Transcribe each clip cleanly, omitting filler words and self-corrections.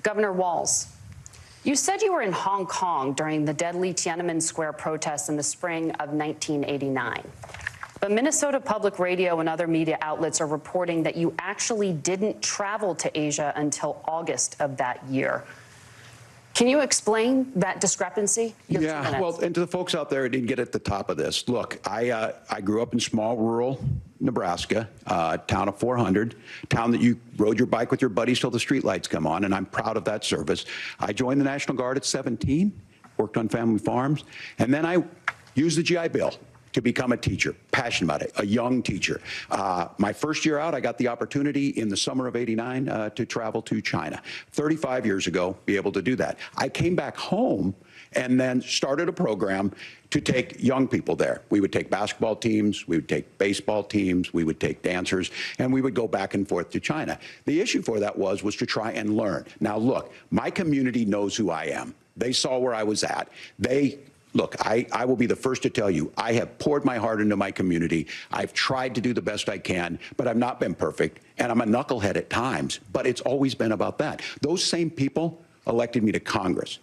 Governor Walz, you said you were in Hong Kong during the deadly Tiananmen Square protests in the spring of 1989. But Minnesota Public Radio and other media outlets are reporting that you actually didn't travel to Asia until August of that year. Can you explain that discrepancy? Yeah, well, and to the folks out there who didn't get at the top of this, look, I grew up in small rural Nebraska, town of 400, town that you rode your bike with your buddies till the streetlights come on, and I'm proud of that service. I joined the National Guard at 17, worked on family farms, and then I used the GI Bill to become a teacher, passionate about it, a young teacher. My first year out, I got the opportunity in the summer of '89 to travel to China. 35 years ago, be able to do that. I came back home and then started a program to take young people there. We would take basketball teams, we would take baseball teams, we would take dancers, and we would go back and forth to China. The issue for that was to try and learn. Now look, my community knows who I am. They saw where I was at. Look, I will be the first to tell you, I have poured my heart into my community. I've tried to do the best I can, but I've not been perfect, and I'm a knucklehead at times, but it's always been about that. Those same people elected me to Congress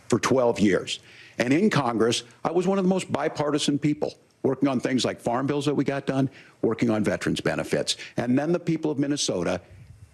for 12 years. And in Congress, I was one of the most bipartisan people, working on things like farm bills that we got done, working on veterans benefits. And then the people of Minnesota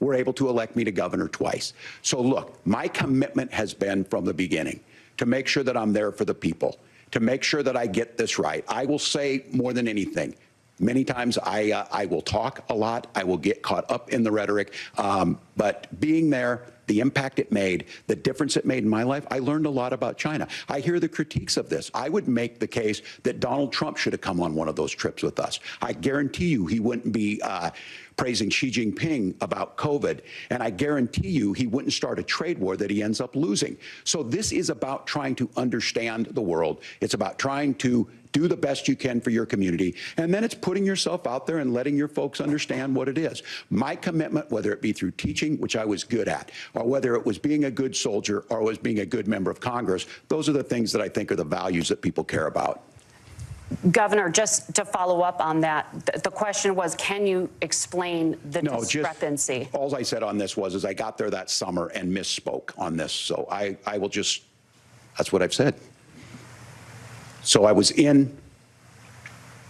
were able to elect me to governor twice. So look, my commitment has been from the beginning to make sure that I'm there for the people, to make sure that I get this right. I will say more than anything, many times I will talk a lot, I will get caught up in the rhetoric, but being there, the impact it made, the difference it made in my life, I learned a lot about China. I hear the critiques of this. I would make the case that Donald Trump should have come on one of those trips with us. I guarantee you he wouldn't be praising Xi Jinping about COVID, and I guarantee you he wouldn't start a trade war that he ends up losing. So this is about trying to understand the world. It's about trying to do the best you can for your community, and then it's putting yourself out there and letting your folks understand what it is. My commitment, whether it be through teaching, which I was good at, or whether it was being a good soldier or was being a good member of Congress, those are the things that I think are the values that people care about. Governor, just to follow up on that, the question was, can you explain the discrepancy? All I said on this was I got there that summer and misspoke on this. So I will just, that's what I've said. So I was in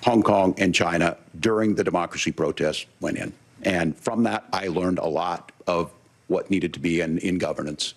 Hong Kong and China during the democracy protests went in. And from that, I learned a lot of what needed to be in governance.